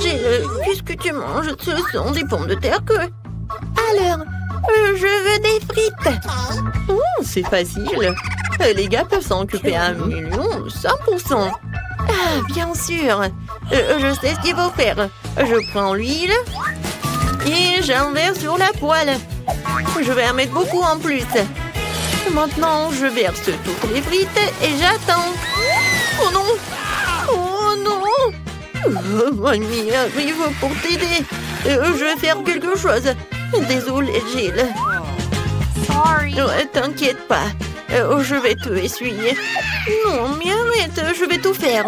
Qu'est-ce que tu manges? Ce sont des pommes de terre que... Alors, je veux des frites. C'est facile. Les gars peuvent s'en occuper à 100%. Ah, bien sûr. Je sais ce qu'il faut faire. Je prends l'huile et j'en verse sur la poêle. Je vais en mettre beaucoup en plus. Maintenant, je verse toutes les frites et j'attends. Oh non! Oh non! Mamie arrive pour t'aider. Je vais faire quelque chose. Désolée, Jill. Sorry. T'inquiète pas. Je vais te essuyer. Non, mais arrête, je vais tout faire.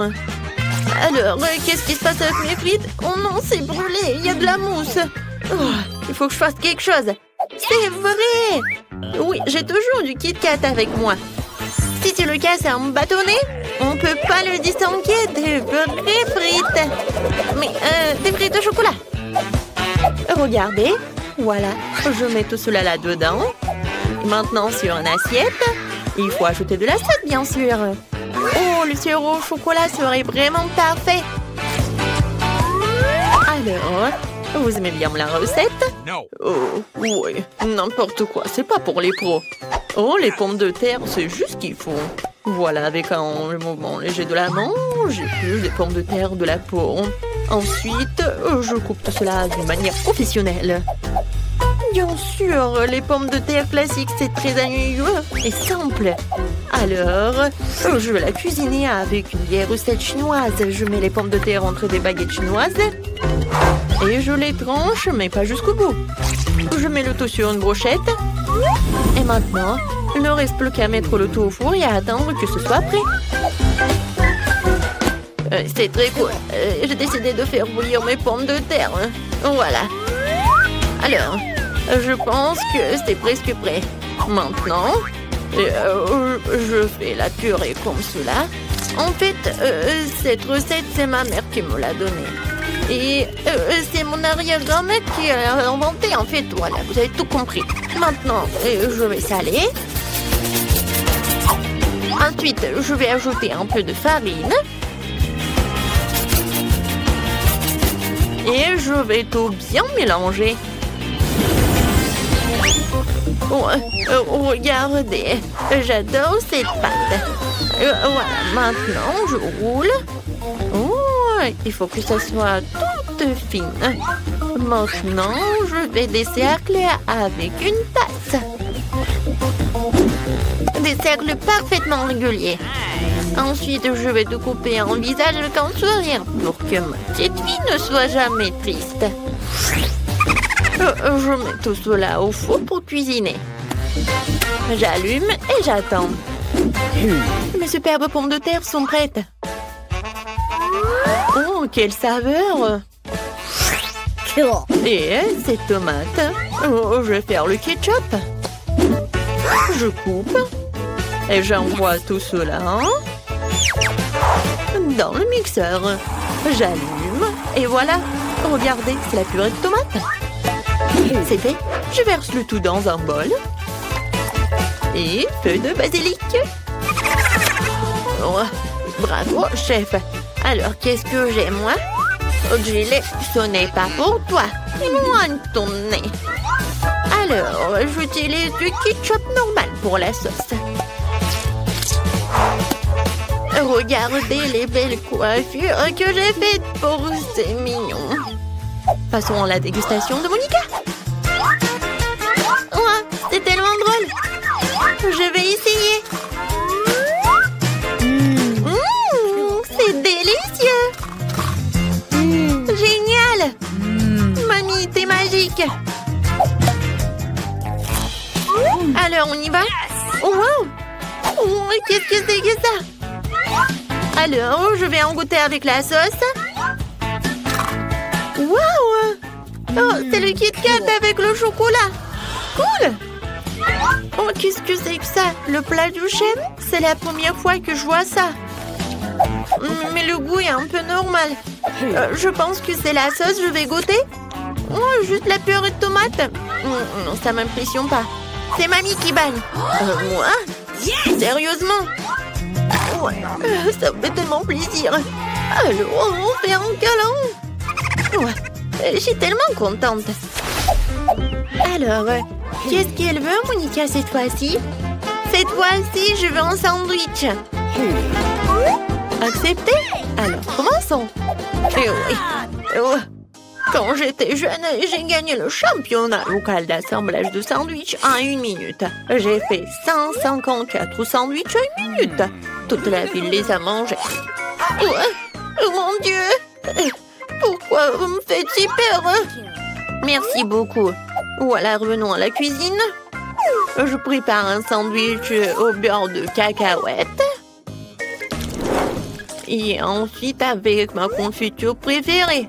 Alors, qu'est-ce qui se passe avec mes frites? Oh non, c'est brûlé, il y a de la mousse. Il faut que je fasse quelque chose. C'est vrai! Oui, j'ai toujours du Kit Kat avec moi. Si tu le casses en bâtonnet, on peut pas le distinguer des vraies frites. Mais, des frites au chocolat. Regardez, voilà, je mets tout cela là-dedans. Maintenant, sur une assiette, il faut ajouter de la sauce, bien sûr. Oh, le sirop au chocolat serait vraiment parfait. Alors, vous aimez bien la recette? Oh, oui, n'importe quoi, c'est pas pour les pros. Oh, les pommes de terre, c'est juste ce qu'il faut. Voilà, avec un mouvement léger de la main, j'épluche des pommes de terre de la peau. Ensuite, je coupe tout cela d'une manière professionnelle. Bien sûr, les pommes de terre classiques, c'est très ennuyeux et simple. Alors, je vais la cuisiner avec une vieille recette chinoise. Je mets les pommes de terre entre des baguettes chinoises et je les tranche, mais pas jusqu'au bout. Je mets le tout sur une brochette. Et maintenant, il ne reste plus qu'à mettre le tout au four et à attendre que ce soit prêt. C'est très cool. J'ai décidé de faire bouillir mes pommes de terre. Voilà. Alors, je pense que c'est presque prêt. Maintenant, je fais la purée comme cela. En fait, cette recette, c'est ma mère qui me l'a donnée. Et c'est mon arrière-grand-mère qui l'a inventée, en fait. Voilà, vous avez tout compris. Maintenant, je vais saler. Ensuite, je vais ajouter un peu de farine. Et je vais tout bien mélanger. Regardez, j'adore cette pâte. Voilà, maintenant je roule. Il faut que ça soit toute fine. Maintenant, je vais des cercles avec une tasse. Des cercles parfaitement réguliers. Ensuite, je vais te couper un visage avec un sourire pour que ma petite fille ne soit jamais triste. Je mets tout cela au four pour cuisiner. J'allume et j'attends. Mes superbes pommes de terre sont prêtes. Oh, quelle saveur! Et ces tomates. Oh, je vais faire le ketchup. Je coupe. Et j'envoie tout cela dans le mixeur. J'allume. Et voilà. Regardez, c'est la purée de tomates. C'est fait. Je verse le tout dans un bol. Et peu de basilic. Oh, bravo, chef. Alors, qu'est-ce que j'ai, moi? Oh, Jill, ce n'est pas pour toi. Loin de ton nez. Alors, j'utilise du ketchup normal pour la sauce. Regardez les belles coiffures que j'ai faites pour ces mignons. Passons à la dégustation de Monica. Oh, c'est tellement drôle. Je vais essayer. C'est délicieux. Génial. Mamie, t'es magique. Alors, on y va? Oh, wow. Oh, qu'est-ce que c'est que ça? Alors, je vais en goûter avec la sauce. Wow! Oh, c'est le Kit Kat avec le chocolat. Cool! Oh, qu'est-ce que c'est que ça? Le plat du chef? C'est la première fois que je vois ça. Mais le goût est un peu normal. Je pense que c'est la sauce, je vais goûter. Oh, juste la purée de tomate. Non, ça m'impressionne pas. C'est mamie qui bagne. Moi? Sérieusement? Ouais, ça me fait tellement plaisir. Alors, on fait un câlin. Je suis tellement contente. Alors, qu'est-ce qu'elle veut, Monica, cette fois-ci? Cette fois-ci, je veux un sandwich. Accepté? Alors, commençons. Eh oui. Oh. Quand j'étais jeune, j'ai gagné le championnat local d'assemblage de sandwichs en 1 minute. J'ai fait 154 sandwichs en 1 minute. Toute la ville les a mangés. Oh mon Dieu! Pourquoi vous me faites si peur? Merci beaucoup. Voilà, revenons à la cuisine. Je prépare un sandwich au beurre de cacahuète. Et ensuite avec ma confiture préférée.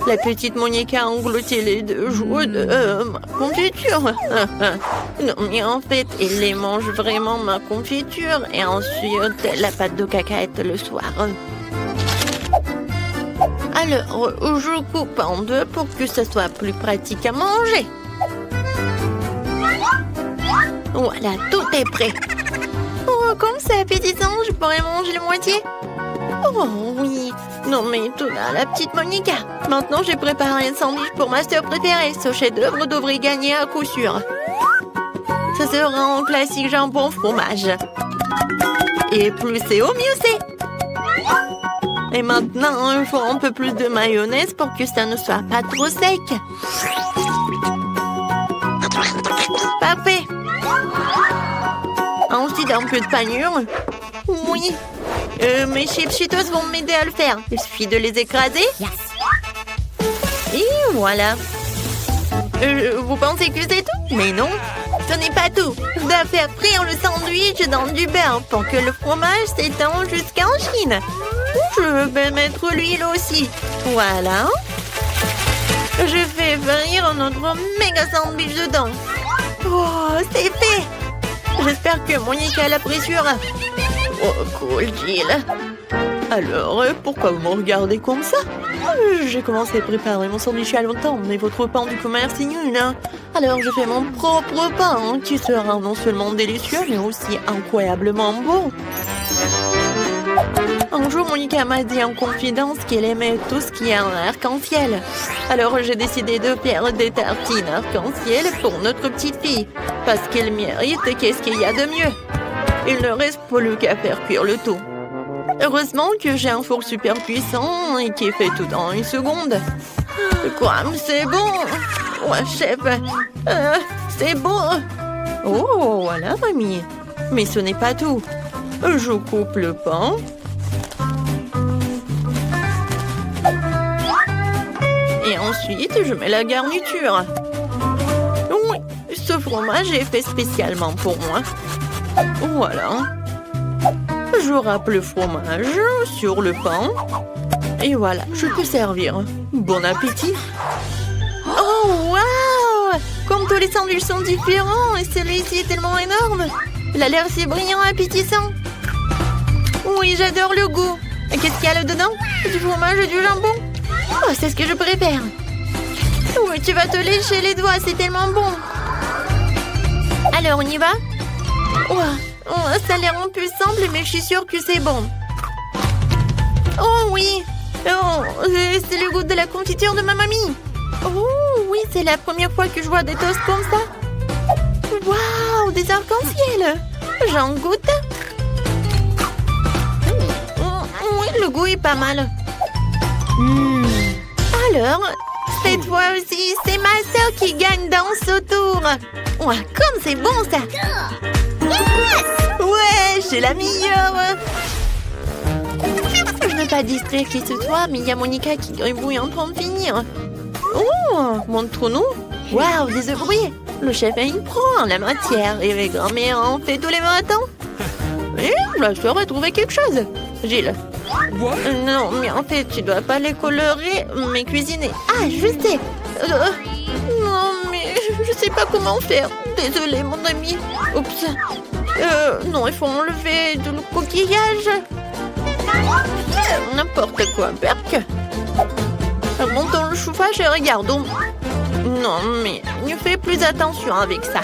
La petite Monica a englouti les 2 joues de ma confiture. Non, mais en fait, elle les mange vraiment, ma confiture. Et ensuite, la pâte de cacahuète le soir. Alors, je coupe en 2 pour que ce soit plus pratique à manger. Voilà, tout est prêt. Oh, comme c'est appétissant, je pourrais manger la moitié. Oh oui. Non mais tout là, la petite Monica. Maintenant, j'ai préparé un sandwich pour ma sœur préférée. Ce chef-d'œuvre devrait gagner à coup sûr. Ce sera un classique jambon fromage. Et plus c'est haut, mieux c'est. Et maintenant, il faut un peu plus de mayonnaise pour que ça ne soit pas trop sec. Parfait. Ensuite, un peu de panure. Oui. Mes chips Cheetos vont m'aider à le faire. Il suffit de les écraser. Et voilà. Vous pensez que c'est tout? Mais non, ce n'est pas tout. Je dois faire frire le sandwich dans du beurre pour que le fromage s'étende jusqu'en Chine. Je vais mettre l'huile aussi. Voilà. Je fais frire notre méga sandwich dedans. Oh, c'est fait. J'espère que Monica l'appréciera. Oh, cool, Jill. Alors, pourquoi vous me regardez comme ça? J'ai commencé à préparer mon sandwich il y a longtemps, mais votre pain du commerce est nul, hein? Alors, je fais mon propre pain, qui sera non seulement délicieux, mais aussi incroyablement bon. Un jour, Monica m'a dit en confidence qu'elle aimait tout ce qui est en arc-en-ciel. Alors, j'ai décidé de faire des tartines arc-en-ciel pour notre petite fille, parce qu'elle mérite qu'est-ce qu'il y a de mieux. Il ne reste plus qu'à faire cuire le tout. Heureusement que j'ai un four super puissant et qui fait tout en 1 seconde. Quoi, c'est bon? Ouais, chef, c'est bon. Oh, voilà, mamie. Mais ce n'est pas tout. Je coupe le pain. Et ensuite, je mets la garniture. Oui, ce fromage est fait spécialement pour moi. Voilà. Je râpe le fromage sur le pain. Et voilà, je peux servir. Bon appétit. Oh, waouh! Comme tous les sandwichs sont différents, et celui-ci est tellement énorme. Il a l'air si brillant et appétissant. Oui, j'adore le goût. Qu'est-ce qu'il y a là-dedans? Du fromage et du jambon. Oh, c'est ce que je préfère. Oui, tu vas te lécher les doigts, c'est tellement bon. Alors, on y va? Oh, ça a l'air un peu simple, mais je suis sûre que c'est bon. Oh oui. Oh, c'est le goût de la confiture de ma mamie. Oh oui, c'est la première fois que je vois des toasts comme ça. Waouh, des arcs-en-ciel. J'en goûte. Oui, le goût est pas mal. Alors, cette fois-ci, c'est ma sœur qui gagne dans ce tour. Ouais, comme c'est bon ça. Ouais, c'est la meilleure. Je n'ai pas distrait qui ce soit, mais il y a Monica qui gribouille en train de finir. Oh, montre-nous. Waouh, des œufs brouillés. Le chef est une pro en la matière et les grand-mères en fait tous les matins. Et la soeur a trouvé quelque chose. Gilles. Non, mais en fait, tu dois pas les colorer, mais cuisiner. Ah, je sais. Non, mais je sais pas comment faire. Désolée, mon ami. Oups. Non, il faut enlever le coquillage. N'importe quoi, Berk. Montons le chauffage et regardons. Non, mais ne fais plus attention avec ça.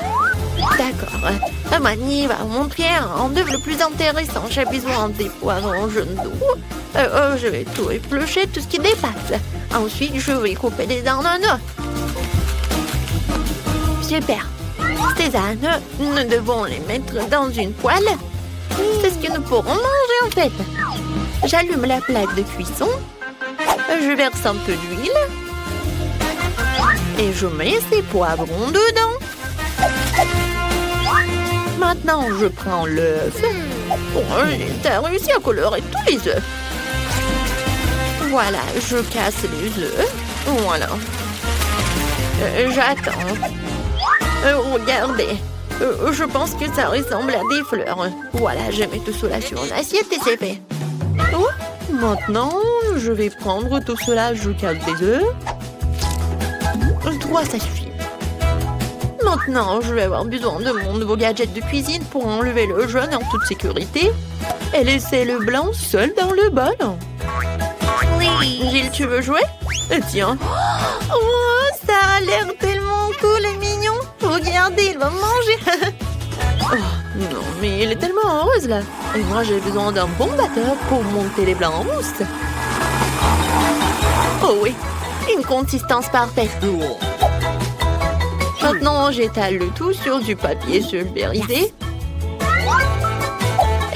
D'accord. Mani va vous montrer un œuf le plus intéressant. J'ai besoin des poivrons jaunes d'eau. Je vais tout éplucher, tout ce qui dépasse. Ensuite, je vais couper les ananas. Super. Ces ananas, nous devons les mettre dans une poêle. C'est ce que nous pourrons manger en fait. J'allume la plaque de cuisson. Je verse un peu d'huile. Et je mets ces poivrons dedans. Maintenant, je prends l'œuf. Oh, t'as réussi à colorer tous les œufs. Voilà, je casse les œufs. Voilà. J'attends. Regardez. Je pense que ça ressemble à des fleurs. Voilà, je mets tout cela sur une assiette et c'est fait. Oh, maintenant, je vais prendre tout cela. Je casse des œufs. 3, ça suffit. Maintenant, je vais avoir besoin de mon nouveau gadget de cuisine pour enlever le jaune en toute sécurité et laisser le blanc seul dans le bol. Gilles, tu veux jouer? Tiens. Oh, ça a l'air tellement cool et mignon. Regardez, il va manger. Oh, non, mais il est tellement rose là. Et moi, j'ai besoin d'un bon batteur pour monter les blancs en mousse. Oh oui, une consistance parfaite. Maintenant, j'étale le tout sur du papier pulvérisé.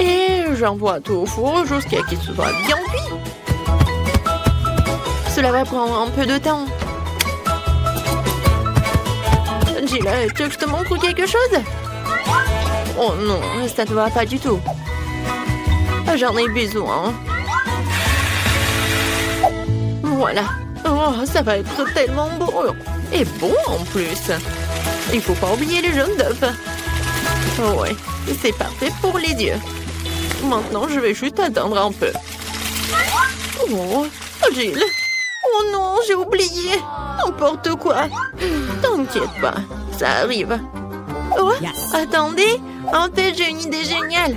Et j'envoie tout au four jusqu'à ce qu'il soit bien cuit. Cela va prendre un peu de temps. Gilles, tu veux que je te montre quelque chose? Oh non, ça ne va pas du tout. J'en ai besoin. Voilà. Oh, ça va être tellement beau. Et bon en plus. Il faut pas oublier les jaunes d'œufs. Oh ouais, c'est parfait pour les yeux. Maintenant, je vais juste attendre un peu. Oh, Gilles. Oh non, j'ai oublié. N'importe quoi. T'inquiète pas, ça arrive. Oh, attendez. En fait, j'ai une idée géniale.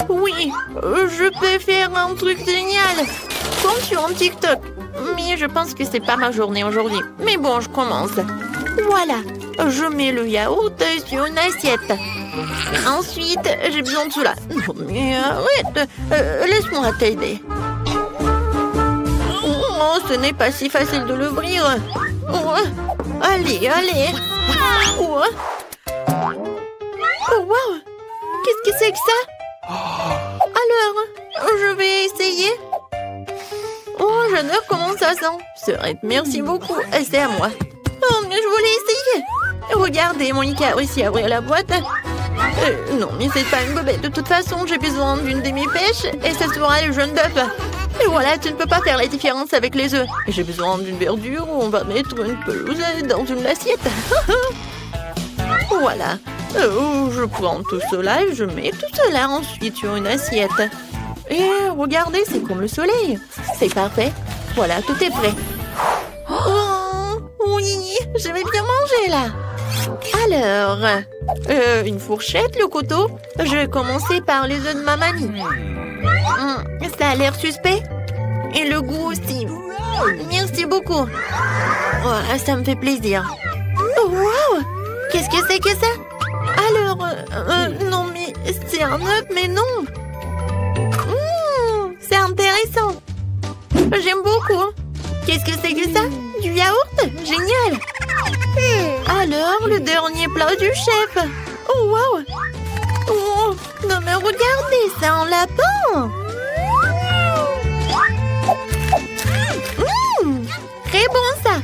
Oui, je peux faire un truc génial. Comme sur un TikTok. Mais je pense que c'est pas ma journée aujourd'hui. Mais bon, je commence. Voilà, je mets le yaourt sur une assiette. Ensuite, j'ai besoin de cela. Non, mais arrête, laisse-moi t'aider. Oh, ce n'est pas si facile de l'ouvrir. Oh, allez, allez. Oh, oh wow, qu'est-ce que c'est que ça? Alors, je vais essayer. Oh, j'adore comment ça sent. Merci beaucoup. C'est à moi. Oh, mais je voulais essayer. Regardez, Monica a réussi à ouvrir la boîte. Non, mais c'est pas une bobette. De toute façon, j'ai besoin d'une demi-pêche et ça sera le jaune d'œuf. Et voilà, tu ne peux pas faire la différence avec les œufs. J'ai besoin d'une verdure où on va mettre une pelouse dans une assiette. Voilà. Je prends tout cela et je mets tout cela ensuite sur une assiette. Et regardez, c'est comme le soleil. C'est parfait. Voilà, tout est prêt. Oh, oui, je vais bien manger là. Alors, une fourchette, le couteau. Je vais commencer par les œufs de ma mamie. Ça a l'air suspect. Et le goût aussi. Merci beaucoup. Oh, ça me fait plaisir. Oh, wow! Qu'est-ce que c'est que ça? Alors, non, mais c'est un œuf, mais non. C'est intéressant. J'aime beaucoup. Qu'est-ce que c'est que ça? Du yaourt? Génial. Alors, le dernier plat du chef. Oh, wow. Oh, non, mais regardez, c'est un lapin. Très bon, ça.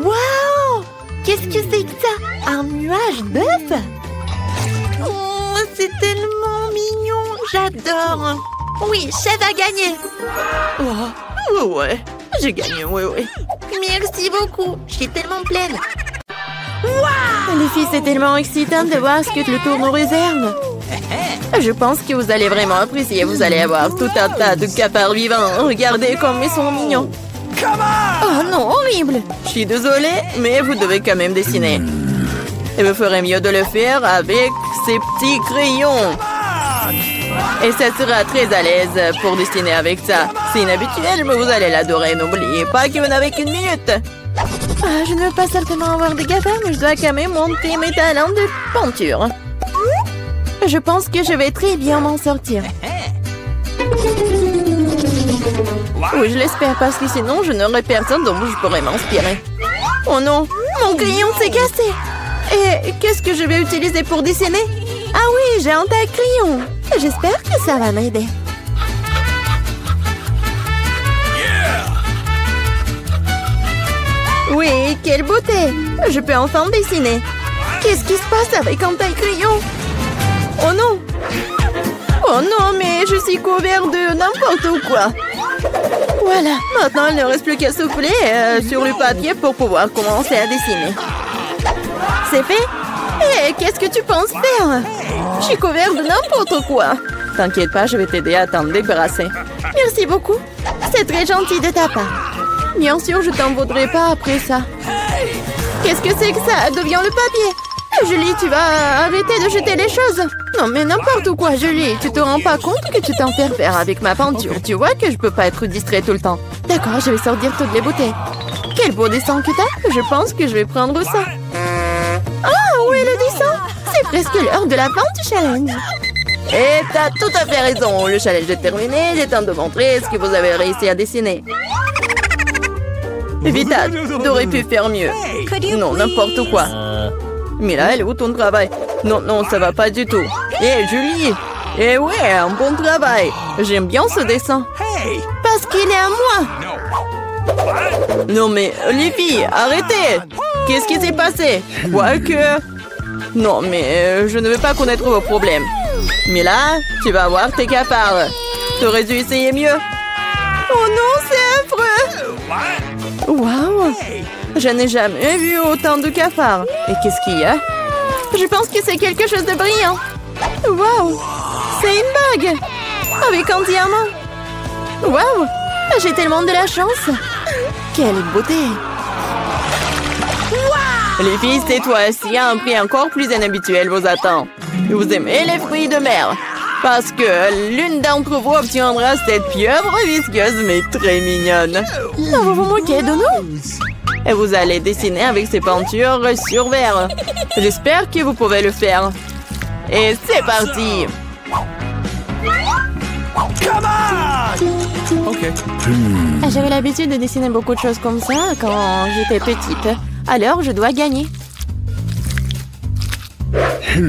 Wow. Qu'est-ce que c'est que ça? Un nuage d'œufs? Oh, c'est tellement mignon. J'adore. Oui, chef a gagné. Oh, ouais. J'ai gagné, ouais. Merci beaucoup. Je suis tellement pleine. Wow! Les filles, c'est tellement excitant de voir ce que le tour nous réserve. Je pense que vous allez vraiment apprécier. Vous allez avoir tout un tas de cafards vivants. Regardez comme ils sont mignons. Oh non, horrible. Je suis désolée, mais vous devez quand même dessiner. Et vous ferez mieux de le faire avec ces petits crayons. Et ça sera très à l'aise pour dessiner avec ça. C'est inhabituel, mais vous allez l'adorer. N'oubliez pas que vous n'avez qu'une minute. Ah, je ne veux pas certainement avoir des cafards, mais je dois quand même montrer mes talents de peinture. Je pense que je vais très bien m'en sortir. Oui, je l'espère, parce que sinon, je n'aurai personne dont je pourrais m'inspirer. Oh non, mon crayon s'est cassé. Et qu'est-ce que je vais utiliser pour dessiner? Ah oui, j'ai un taille-crayon. J'espère que ça va m'aider. Oui, quelle beauté! Je peux enfin dessiner. Qu'est-ce qui se passe avec un taille-crayon? Oh non! Oh non, mais je suis couvert de n'importe quoi. Voilà, maintenant il ne reste plus qu'à souffler sur le papier pour pouvoir commencer à dessiner. C'est fait? Hé, qu'est-ce que tu penses faire? Je suis couvert de n'importe quoi. T'inquiète pas, je vais t'aider à t'en débarrasser. Merci beaucoup. C'est très gentil de ta part. Bien sûr, je t'en voudrais pas après ça. Qu'est-ce que c'est que ça? Devient le papier. Julie, tu vas arrêter de jeter les choses. Non, mais n'importe quoi, Julie. Tu te rends pas compte que tu t'interfères avec ma peinture. Tu vois que je peux pas être distrait tout le temps. D'accord, je vais sortir toutes les bouteilles. Quel beau dessin que t'as. Je pense que je vais prendre ça. Ah, où est le dessin? C'est presque l'heure de la fin du challenge. Et t'as tout à fait raison. Le challenge est terminé. Il est temps de montrer ce que vous avez réussi à dessiner. Vita, t'aurais pu faire mieux. Non, n'importe quoi. Mila, elle est où ton travail? Non, non, ça va pas du tout. Hé, Julie! Eh ouais, un bon travail. J'aime bien ce dessin. Parce qu'il est à moi. Non mais, les filles, arrêtez! Qu'est-ce qui s'est passé? Quoique... Non, mais je ne veux pas connaître vos problèmes. Mila, tu vas voir tes cafards. T'aurais dû essayer mieux. Oh non, c'est affreux! Waouh! Je n'ai jamais vu autant de cafards. Et qu'est-ce qu'il y a? Je pense que c'est quelque chose de brillant. Waouh! C'est une bague! Avec un diamant. Waouh! J'ai tellement de la chance. Quelle beauté! Les filles, c'est toi. S'il y a un prix encore plus inhabituel vous attend. Vous aimez les fruits de mer? Parce que l'une d'entre vous obtiendra cette pieuvre visqueuse mais très mignonne. Non, vous vous moquez de nous? Et vous allez dessiner avec ces peintures sur verre. J'espère que vous pouvez le faire. Et c'est parti! Ok. J'avais l'habitude de dessiner beaucoup de choses comme ça quand j'étais petite. Alors, je dois gagner.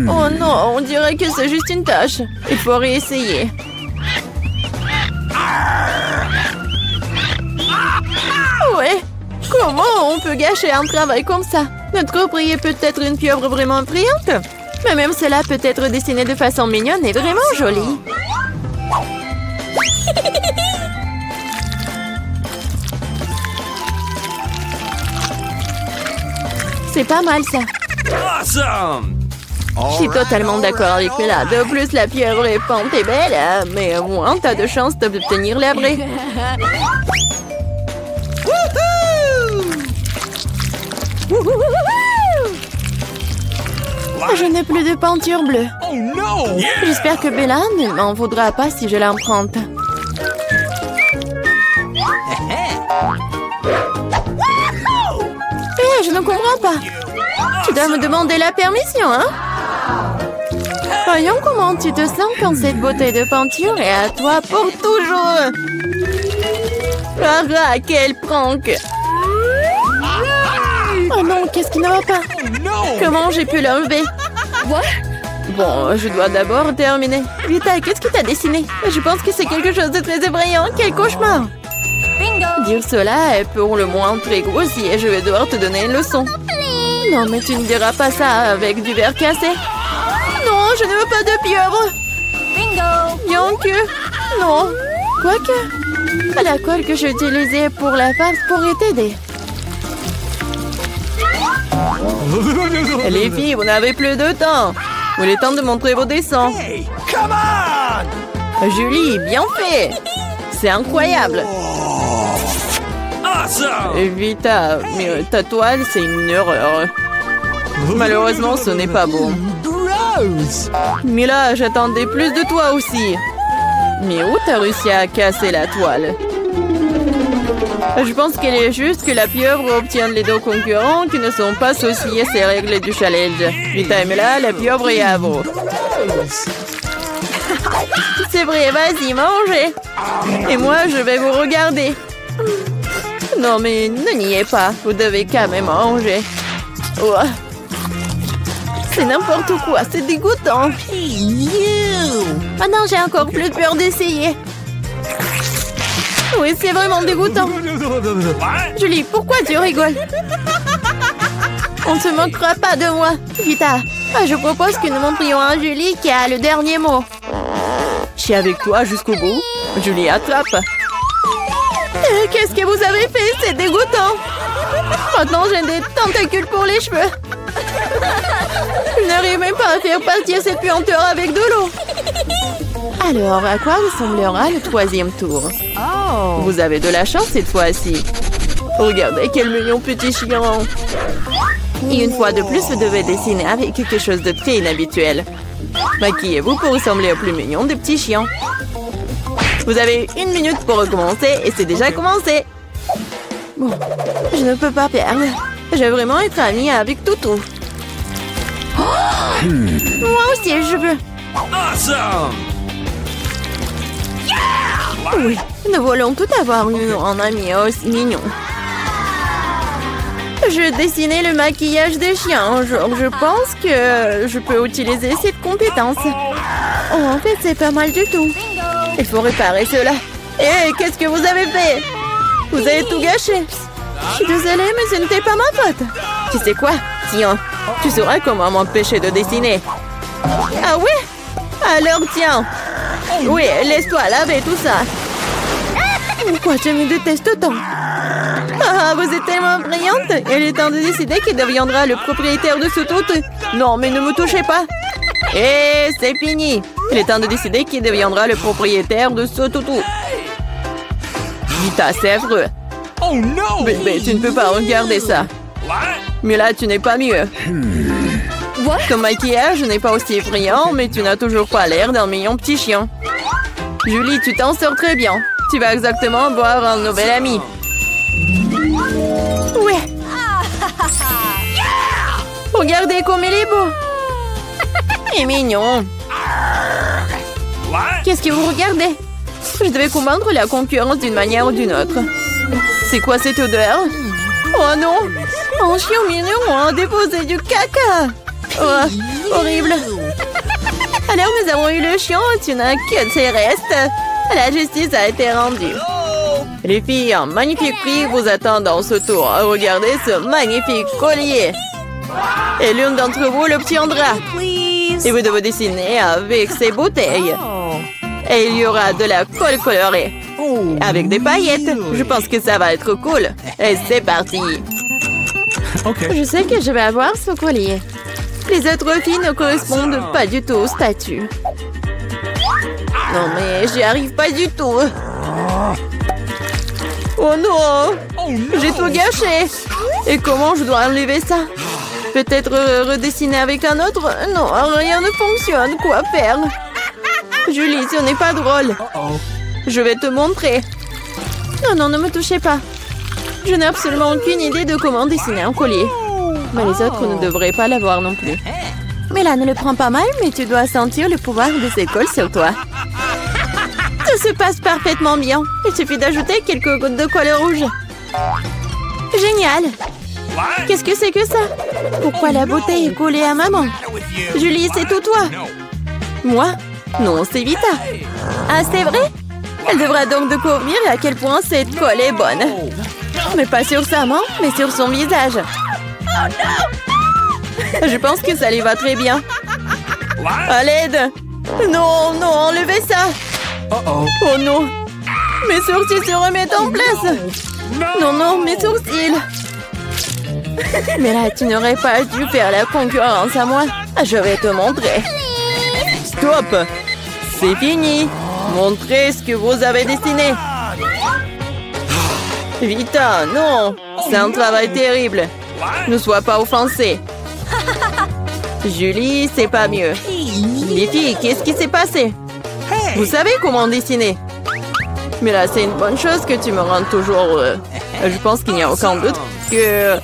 Oh non, on dirait que c'est juste une tâche. Il faut réessayer. Ouais. Comment on peut gâcher un travail comme ça? Notre prix peut être une pieuvre vraiment brillante. Mais même cela peut être dessiné de façon mignonne et vraiment jolie. C'est pas mal ça. Awesome! Je suis totalement d'accord avec Mila. De plus, la pieuvre est peinte et belle, mais au moins, t'as de chances d'obtenir l'abri. Je n'ai plus de peinture bleue. Oh non! J'espère que Bella ne m'en voudra pas si je l'emprunte. Hé, je ne comprends pas. Tu dois me demander la permission, hein? Voyons comment tu te sens quand cette beauté de peinture est à toi pour toujours. Ah, quel prank! Oh non, qu'est-ce qui ne va pas? Comment j'ai pu l'enlever? Bon, je dois d'abord terminer. Vita, qu'est-ce que t'as dessiné? Je pense que c'est quelque chose de très effrayant. Quel cauchemar! Dire cela est pour le moins très grossier et je vais devoir te donner une leçon. Non, mais tu ne diras pas ça avec du verre cassé. Non, je ne veux pas de pieuvre. Bien que... Non. Quoique... La colle que j'ai utilisée pour la farce pourrait t'aider. Les filles, vous n'avez plus de temps. Il est temps de montrer vos dessins. Hey, come on! Julie, bien fait. C'est incroyable. Awesome! Vita, mais ta toile, c'est une erreur. Malheureusement, ce n'est pas beau. Gross! Mila, j'attendais plus de toi aussi. Mais où t'as réussi à casser la toile? Je pense qu'il est juste que la pieuvre obtienne les deux concurrents qui ne sont pas associés à ces règles du challenge. Vita et là, la pieuvre est à vous. C'est vrai, vas-y, mangez. Et moi, je vais vous regarder. Non, mais ne niez pas. Vous devez quand même manger. Ouah. C'est n'importe quoi, c'est dégoûtant. Maintenant, j'ai encore plus peur d'essayer. Oui, c'est vraiment dégoûtant. Julie, pourquoi tu rigoles? On ne se moquera pas de moi. Vita, je propose que nous montrions à Julie qui a le dernier mot. Je suis avec toi jusqu'au bout. Julie, attrape. Qu'est-ce que vous avez fait? C'est dégoûtant. Maintenant, j'ai des tentacules pour les cheveux. Je n'arrive même pas à faire partir cette puanteur avec de l'eau. Alors, à quoi ressemblera le troisième tour? Vous avez de la chance cette fois-ci. Regardez quel mignon petit chien. Et une fois de plus, vous devez dessiner avec quelque chose de très inhabituel. Maquillez-vous pour ressembler au plus mignon des petits chiens. Vous avez 1 minute pour recommencer et c'est déjà commencé. Bon, je ne peux pas perdre. Je veux vraiment être amie avec Toutou. Moi aussi, je veux. Awesome! Oui, nous voulons tout avoir un ami aussi mignon. Je dessinais le maquillage des chiens. Je pense que je peux utiliser cette compétence. Oh, en fait, c'est pas mal du tout. Il faut réparer cela. Hé, qu'est-ce que vous avez fait? Vous avez tout gâché. Je suis désolée, mais ce n'était pas ma faute. Tu sais quoi? Tiens, tu sauras comment m'empêcher de dessiner. Ah ouais? Alors tiens. Oui, laisse-toi laver tout ça. Pourquoi tu me détestes tant? Ah, vous êtes tellement brillante. Il est temps de décider qui deviendra le propriétaire de ce toutou. Non, mais ne me touchez pas. Et c'est fini. Il est temps de décider qui deviendra le propriétaire de ce toutou. Vita, c'est affreux. Oh non! Bébé, tu ne peux pas regarder ça. Mais là, tu n'es pas mieux. Ton maquillage n'est pas aussi effrayant, mais tu n'as toujours pas l'air d'un mignon petit chien. Julie, tu t'en sors très bien. Tu vas exactement avoir un nouvel ami. Ouais. Regardez comme il est beau. Il est mignon. Qu'est-ce que vous regardez? Je devais combattre la concurrence d'une manière ou d'une autre. C'est quoi cette odeur? Oh non! Un chien mignon a déposé du caca! Oh, horrible! Alors nous avons eu le chien, tu n'as que ses restes. La justice a été rendue. Les filles, un magnifique prix vous attend dans ce tour. Regardez ce magnifique collier. Et l'une d'entre vous l'obtiendra. Et vous devez dessiner avec ces bouteilles. Et il y aura de la colle colorée. Avec des paillettes. Je pense que ça va être cool. Et c'est parti. Je sais que je vais avoir ce collier. Les autres filles ne correspondent pas du tout au statut. Non mais j'y arrive pas du tout. Oh non! J'ai tout gâché. Et comment je dois enlever ça? Peut-être redessiner avec un autre? Non, rien ne fonctionne. Quoi faire? Julie, ce n'est pas drôle. Je vais te montrer. Non, non, ne me touchez pas. Je n'ai absolument aucune idée de comment dessiner un collier. Mais les autres ne devraient pas l'avoir non plus. Mais là, ne le prends pas mal, mais tu dois sentir le pouvoir de ces cols sur toi. Tout se passe parfaitement bien. Il suffit d'ajouter quelques gouttes de colle rouge. Génial! Qu'est-ce que c'est que ça? Pourquoi la bouteille est collée à maman? Julie, c'est tout toi. Moi? Non, c'est Vita. Ah, c'est vrai? Elle devra donc découvrir à quel point cette colle est bonne. Mais pas sur sa main, mais sur son visage. Je pense que ça lui va très bien. À l'aide! Non, non, enlevez ça! Oh non! Mes sourcils se remettent en place! Non, non, mes sourcils! Mais là, tu n'aurais pas dû faire la concurrence à moi. Je vais te montrer. Stop! C'est fini! Montrez ce que vous avez dessiné! Vita, non! C'est un travail terrible! Ne sois pas offensée! Julie, c'est pas mieux. Les filles, qu'est-ce qui s'est passé? Vous savez comment dessiner? Mais là, c'est une bonne chose que tu me rendes toujours heureux. Je pense qu'il n'y a aucun doute que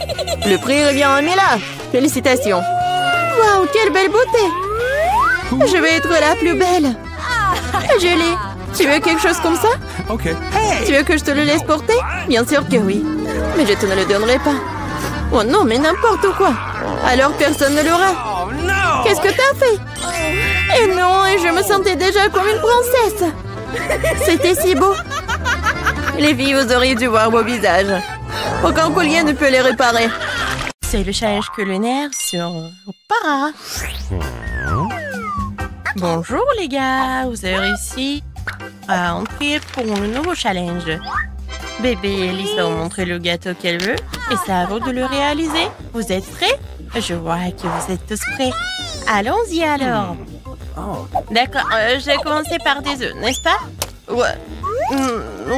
le prix revient à Mila. Félicitations. Waouh, quelle belle beauté. Je vais être la plus belle. Julie, tu veux quelque chose comme ça? OK. Tu veux que je te le laisse porter? Bien sûr que oui. Mais je te ne le donnerai pas. Oh non, mais n'importe quoi. Alors personne ne l'aura. Oh no! Qu'est-ce que t'as fait? Et non, et je me sentais déjà comme une princesse. C'était si beau. Les filles, vous auriez dû voir vos visages. Aucun collier ne peut les réparer. C'est le challenge culinaire sur Para. Bonjour les gars, vous avez réussi à entrer pour le nouveau challenge. Bébé et Elise va vous montrer le gâteau qu'elle veut et c'est à vous de le réaliser. Vous êtes prêts? Je vois que vous êtes tous prêts. Allons-y alors. D'accord, j'ai commencé par des œufs, n'est-ce pas? Ouais.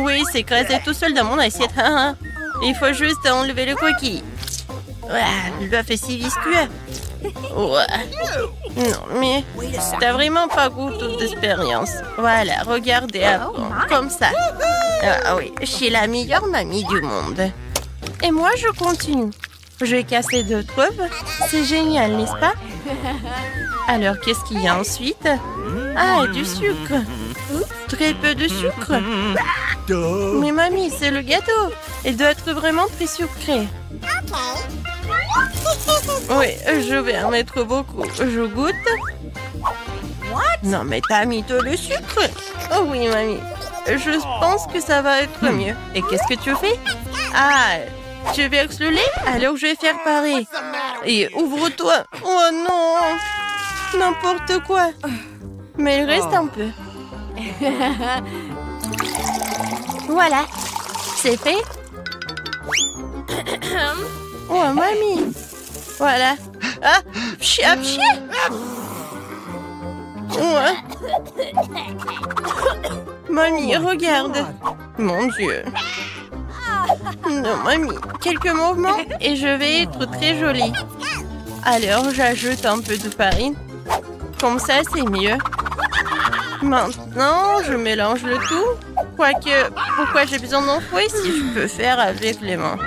Oui, c'est écrasé tout seul dans mon assiette. Il faut juste enlever le coquille. L'œuf est si visqueux. Non, mais t'as vraiment pas goût d'expérience. Voilà, regardez avant, comme ça. Ah oui, je suis la meilleure mamie du monde. Et moi, je continue. Je vais casser 2 œufs. C'est génial, n'est-ce pas? Alors, qu'est-ce qu'il y a ensuite? Ah, du sucre. Très peu de sucre. Mais mamie, c'est le gâteau. Il doit être vraiment très sucré. Oui, je vais en mettre beaucoup. Je goûte. Non, mais t'as mis tout le sucre. Oh oui, mamie. Je pense que ça va être mieux. Et qu'est-ce que tu fais? Ah, tu verses le lait? Alors je vais faire pareil. Et ouvre-toi. Oh non. N'importe quoi. Mais il reste un peu. Voilà. C'est fait. Oh, mamie. Voilà. Ah, pchi. Ouais. Mamie, regarde. Mon Dieu. Non, mamie. Quelques mouvements et je vais être très jolie. Alors, j'ajoute un peu de farine. Comme ça, c'est mieux. Maintenant, je mélange le tout. Quoique, pourquoi j'ai besoin d'en fouet si je peux faire avec les mains?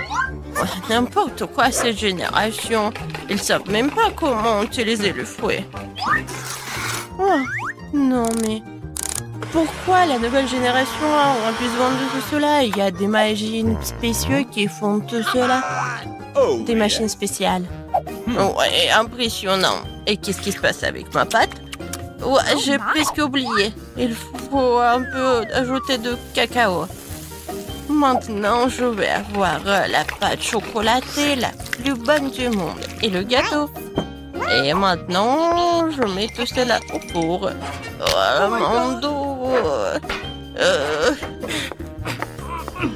N'importe quoi, cette génération. Ils savent même pas comment utiliser le fouet. Oh, non, mais... Pourquoi la nouvelle génération a besoin de tout cela? Il y a des machines spéciales qui font tout cela. Des machines spéciales. Ouais, impressionnant. Et qu'est-ce qui se passe avec ma pâte? Ouais, j'ai presque oublié. Il faut un peu ajouter de cacao. Maintenant, je vais avoir la pâte chocolatée la plus bonne du monde. Et le gâteau. Et maintenant, je mets tout cela au four. Oh, mon dos.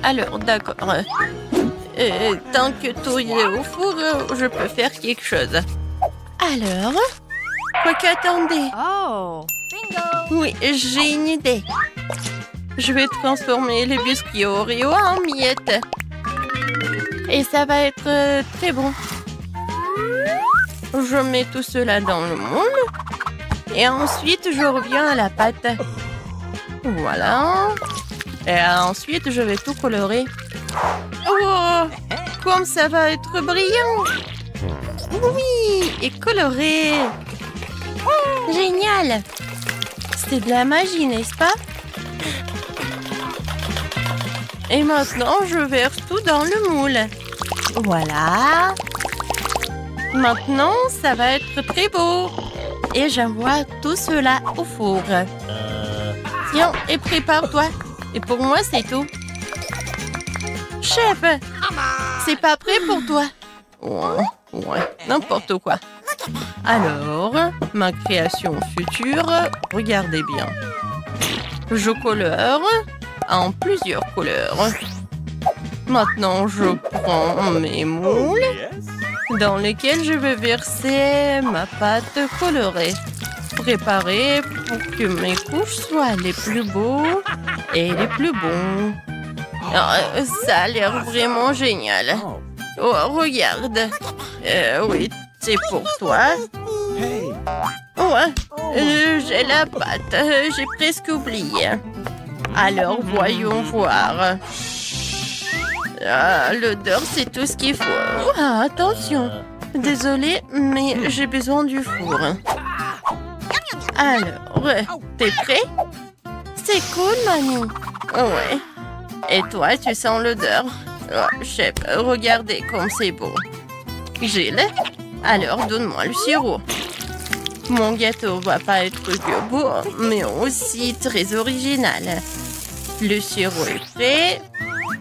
Alors, d'accord. Tant que tout est au four, je peux faire quelque chose. Alors, quoi qu'attendez. Oh, bingo! Oui, j'ai une idée. Je vais transformer les biscuits Oreo en miettes. Et ça va être très bon. Je mets tout cela dans le moule. Et ensuite, je reviens à la pâte. Voilà. Et ensuite, je vais tout colorer. Oh, comme ça va être brillant. Oui, et coloré. Génial. C'est de la magie, n'est-ce pas? Et maintenant, je verse tout dans le moule. Voilà. Maintenant, ça va être très beau. Et j'envoie tout cela au four. Tiens, et prépare-toi. Et pour moi, c'est tout. Chef, c'est pas prêt pour toi. Ouais, n'importe quoi. Alors, ma création future, regardez bien. Je colore en plusieurs couleurs. Maintenant, je prends mes moules dans lesquels je vais verser ma pâte colorée. Préparée pour que mes couches soient les plus beaux et les plus bons. Ça a l'air vraiment génial. Oh, regarde. Oui, c'est pour toi. Ouais, j'ai la pâte. J'ai presque oublié. Alors, voyons voir. Ah, l'odeur, c'est tout ce qu'il faut. Ah, attention. Désolée, mais j'ai besoin du four. Alors, t'es prêt? C'est cool, mamie. Ouais. Et toi, tu sens l'odeur? Oh, chef, regardez comme c'est beau. Gilles, alors donne-moi le sirop. Mon gâteau va pas être que beau, mais aussi très original. Le sirop est prêt.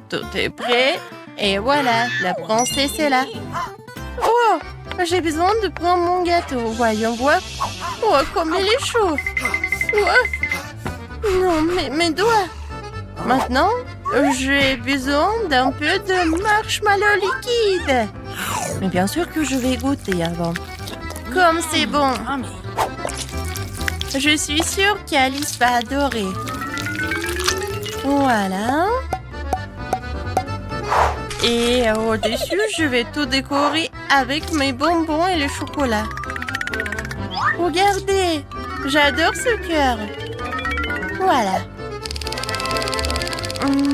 Tout est prêt. Et voilà, la princesse est là. Oh, j'ai besoin de prendre mon gâteau. Voyons voir. Oh, comme il est chaud. Oh. Non, mes doigts. Maintenant, j'ai besoin d'un peu de marshmallow liquide. Mais bien sûr que je vais goûter avant. Comme c'est bon. Je suis sûre qu'Alice va adorer. Voilà. Et au-dessus, je vais tout décorer avec mes bonbons et le chocolat. Regardez, j'adore ce cœur. Voilà.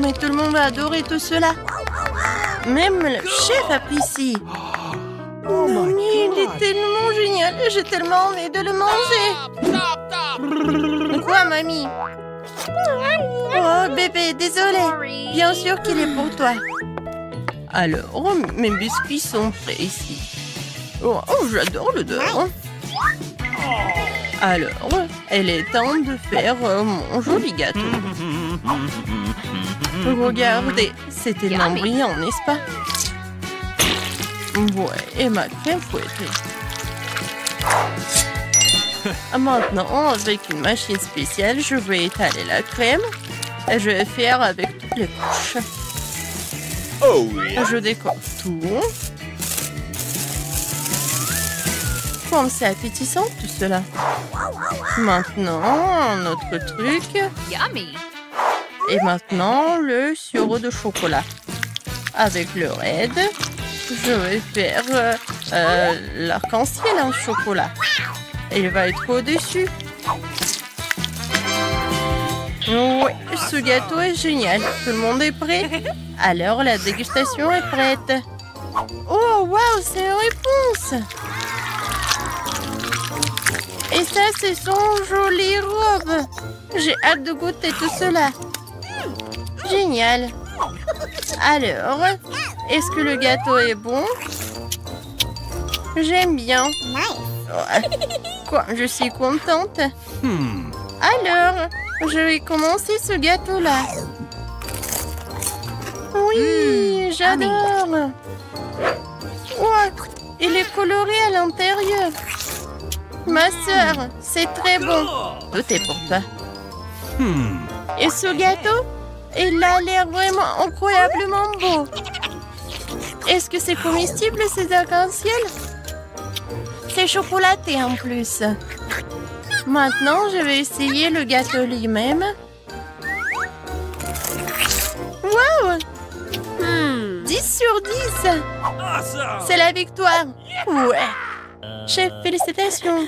Mais tout le monde va adorer tout cela. Même le chef apprécie. Mais il est tellement génial. J'ai tellement envie de le manger. Quoi, mamie? Oh, bébé, désolé. Bien sûr qu'il est pour toi. Alors, mes biscuits sont prêts ici. Oh, j'adore l'odeur. Alors, il est temps de faire mon joli gâteau. Regardez, c'est tellement brillant, n'est-ce pas? Ouais, et ma crème fouettée. Maintenant, avec une machine spéciale, je vais étaler la crème. Et je vais faire avec toutes les couches. Oh, yeah. Je décore tout. Comme c'est appétissant tout cela. Maintenant, un autre truc. Yummy. Et maintenant, le sirop de chocolat. Avec le raid, je vais faire l'arc-en-ciel en chocolat. Il va être au-dessus. Oui, ce gâteau est génial. Tout le monde est prêt? Alors, la dégustation est prête. Oh, waouh, c'est une réponse! Et ça, c'est son jolie robe. J'ai hâte de goûter tout cela. Génial. Alors, est-ce que le gâteau est bon? J'aime bien. Quoi, je suis contente. Alors, je vais commencer ce gâteau-là. Oui, j'adore. Ouais, il est coloré à l'intérieur. Ma sœur, c'est très bon. Tout est pour toi. Et ce gâteau, il a l'air vraiment incroyablement beau. Est-ce que c'est comestible, ces arcs-en-ciel? C'est chocolaté en plus. Maintenant, je vais essayer le gâteau lui-même. Wow! 10 sur 10. Awesome. C'est la victoire. Ouais. Chef, félicitations.